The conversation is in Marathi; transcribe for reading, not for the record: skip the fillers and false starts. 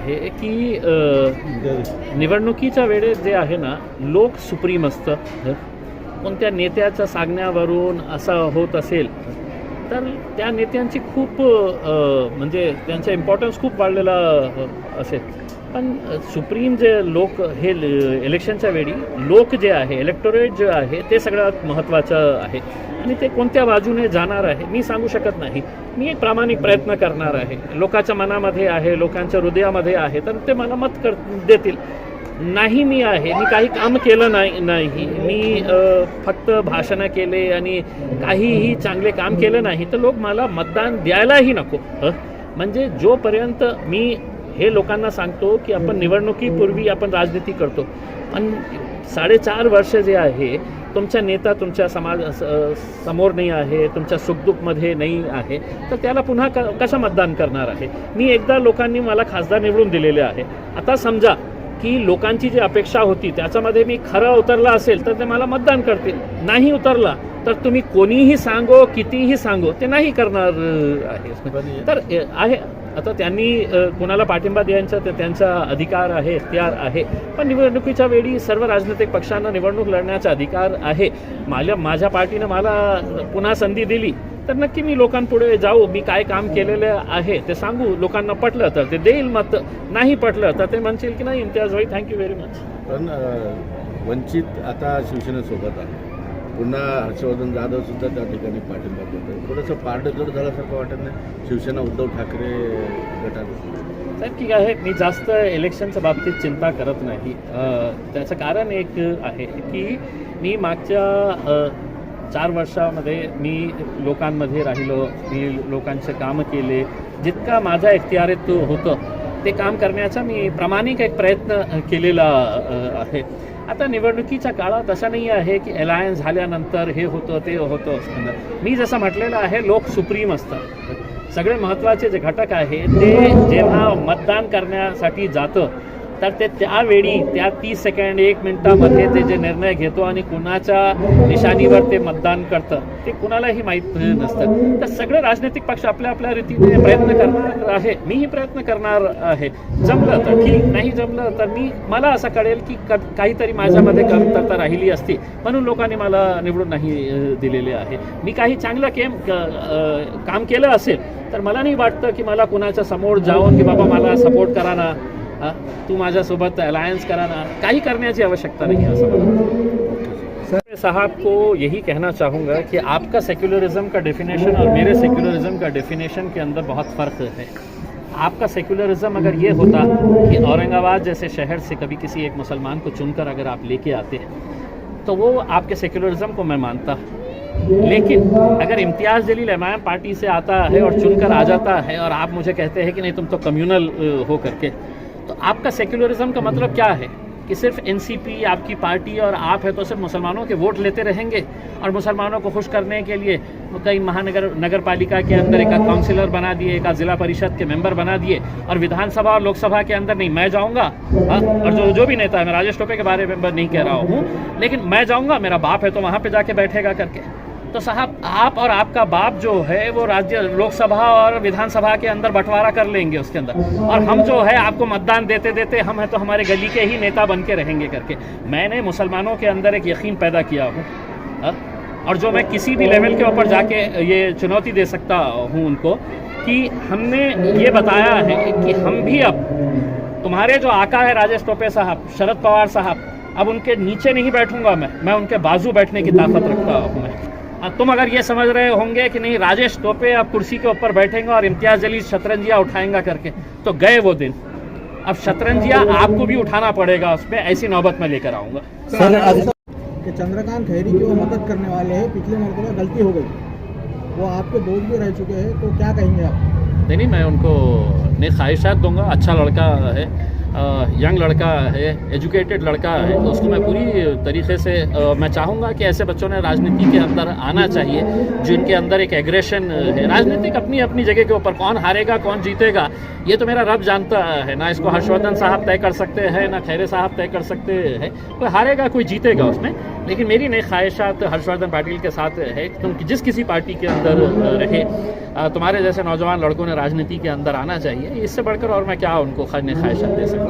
आहे की निवडणुकीच्या वेळेस जे आहे ना, लोक सुप्रीम असतं. कोणत्या नेत्याच्या सांगण्यावरून असं होत असेल तर त्या नेत्यांची खूप म्हणजे त्यांचा इम्पॉर्टन्स खूप वाढलेला असेल. पण सुप्रीम जे लोक हे इलेक्शनच्या वेळी लोक जे आहे, इलेक्टोरेट जे आहे, ते सगळ्यात महत्त्वाचं आहे. आणि ते कोणत्या बाजूने जाणार आहे मी सांगू शकत नाही. मी एक प्रामाणिक प्रयत्न करणार आहे. लोकांच्या मनामध्ये आहे, लोकांच्या हृदयामध्ये आहे, तर ते मला मत देतील. नाही मी आहे, मी काही काम केलं नाही मी फक्त भाषणं केले आणि काहीही चांगले काम केलं नाही तर लोक मला मतदान द्यायलाही नको. म्हणजे जोपर्यंत मी हे लोकांना सांगतो की आपण निवडणुकीपूर्वी आपण राजनीती करतो, पण 4.5 वर्ष जे आहे तुमचा नेता तुमच्या समोर नाही आहे, तुमच्या सुखदुःखमध्ये नाही आहे, तर त्याला पुन्हा कसं मतदान करणार आहे. मी एकदा लोकांनी मला खासदार निवडून दिलेले आहे. आता समजा की लोकांची जी अपेक्षा होती त्याच्यामध्ये मी खरं उतरला असेल तर ते मला मतदान करतील. नाही उतरला तर तुम्ही कोणीही सांगो, कितीही सांगो, ते नाही करणार आहे. तर आहे आता त्यांनी कोणाला पाठिंबा द्यायचा ते त्यांचा अधिकार आहे, इख्तियार आहे. पण निवडणुकीच्या वेळी सर्व राजनैतिक पक्षांना निवडणूक लढण्याचा अधिकार आहे. माझ्या पार्टीनं मला पुन्हा संधी दिली तर नक्की मी लोकांपुढे जाऊ, मी काय काम केलेलं आहे ते सांगू. लोकांना पटलं तर ते देईल मत, नाही पटलं तर ते म्हणतील की नाही इम्तियाज भाई थँक्यू व्हेरी मच. पण वंचित आता शिवसेनेसोबत आहे, पुन्हा हर्षवर्धन जाधव सुद्धा त्या ठिकाणी पाठिंबा देतो. थोडंसं पारडं जड झाल्यासारखं वाटत नाही शिवसेना उद्धव ठाकरे गटात? साहेब ठीक आहे, मी जास्त इलेक्शनच्या बाबतीत चिंता करत नाही. त्याचं कारण एक आहे की मी मागच्या 4 वर्षामध्ये मी लोकांमध्ये राहिलो, मी लोकांचे कामं केले. जितका माझा इख्तियारीत होतं ते काम करण्याचा मी प्रामाणिक एक प्रयत्न केलेला आहे. आता निवडणुकीच्या काळात असं नाही आहे की अलायन्स झाल्यानंतर हे होतं ते होतं. मी जसं म्हटलेलं आहे लोक सुप्रीम असतात. सगळे महत्त्वाचे जे घटक आहे ते जेव्हा मतदान करण्यासाठी जातं तर ते त्यावेळी त्या 30 सेकंड 1 मिनिटामध्ये ते जे निर्णय घेतो आणि कुणाच्या निशाणीवर ते मतदान करतं ते कुणालाही माहीत नसतं. तर सगळे राजनैतिक पक्ष आपल्या आपल्या रीतीने प्रयत्न करणार आहे. मीही प्रयत्न करणार आहे. जमलं तर ठीक, नाही जमलं तर मला असं कळेल की काहीतरी माझ्यामध्ये कमतरता राहिली असती म्हणून लोकांनी मला निवडून नाही दिलेले आहे. मी काही चांगलं काम केलं असेल तर मला नाही वाटतं की मला कुणाच्या समोर जाऊन की बाबा मला सपोर्ट करा ना, तू माझ्यासोबत अलायंस करा ना, काही करण्याची आवश्यकता नहीं है. सर साहब को यही कहना चाहूँगा कि आपका सेक्युलरिज्म का डेफिनेशन और मेरे सेक्युलरिज्म का डेफिनेशन के अंदर बहुत फ़र्क है. आपका सेक्युलरिज्म अगर ये होता कि औरंगाबाद जैसे शहर से कभी किसी एक मुसलमान को चुनकर अगर आप लेके आते तो वो आपके सेक्युलरिज्म को मैं मानता. लेकिन अगर इम्तियाज़ जलील एमआईएम पार्टी से आता है और चुनकर आ जाता है और आप मुझे कहते हैं कि नहीं तुम तो कम्युनल हो करके, तो आपका सेक्युलरिज्म का मतलब क्या है कि सिर्फ एनसीपी आपकी पार्टी और आप है तो सिर्फ मुसलमानों के वोट लेते रहेंगे और मुसलमानों को खुश करने के लिए कई नगर पालिका के अंदर एक काउंसिलर बना दिए, एक जिला परिषद के मेंबर बना दिए और विधानसभा और लोकसभा के अंदर नहीं मैं जाऊंगा. और जो भी नेता है, मैं राजेश टोपे के बारे में नहीं कह रहा हूँ, लेकिन मैं जाऊंगा, मेरा बाप है तो वहाँ पर जाके बैठेगा करके. तो साहब आप और आपका बाप जो है वो राज्य लोकसभा और विधानसभा के अंदर बंटवारा कर लेंगे उसके अंदर, और हम जो है आपको मतदान देते देते हम है तो हमारे गली के ही नेता बन के रहेंगे करके. मैंने मुसलमानों के अंदर एक यकीन पैदा किया हूँ और जो मैं किसी भी लेवल के ऊपर जाके ये चुनौती दे सकता हूँ उनको कि हमने ये बताया है कि हम भी अब तुम्हारे जो आका है राजेश टोपे साहब, शरद पवार साहब, अब उनके नीचे नहीं बैठूंगा मैं उनके बाजू बैठने की ताकत रखता हूँ मैं. तुम अगर ये समझ रहे होंगे कि नहीं राजेश टोपे अब कुर्सी के ऊपर बैठेंगे और इम्तियाज जलील शतरंजिया उठाएंगा करके, तो गए वो दिन. अब शतरंजिया आपको भी उठाना पड़ेगा, उसमें ऐसी नौबत में लेकर आऊँगा. कि चंद्रकांत खैरी की वो मदद करने वाले हैं, पिछले मरतबा गलती हो गई, वो आपके दोस्त भी रह चुके हैं, तो क्या कहेंगे आप? नहीं मैं उनको ख्वाहिशात दूंगा. अच्छा लड़का है, यंग लड़का है, एजुकेटेड लड़का है, तो उसको मैं पूरी तरीके से मैं चाहूँगा कि ऐसे बच्चों ने राजनीति के अंदर आना चाहिए, जिनके अंदर एक एग्रेशन है। राजनीतिक अपनी अपनी जगह के ऊपर, कौन हारेगा कौन जीतेगा ये तो मेरा रब जानता है, ना इसको हर्षवर्धन साहब तय कर सकते हैं, ना खैरे साहब तय कर सकते हैं। कोई हारेगा कोई जीतेगा उसमें, लेकिन मेरी नई ख्वाहिशात हर्षवर्धन पाटिल के साथ है कि तुम जिस किसी पार्टी के अंदर रहे, तुम्हारे जैसे नौजवान लड़कों ने राजनीति के अंदर आना चाहिए। इससे बढ़कर और मैं क्या उनको नई ख्वाहिशात दे सकता हूं।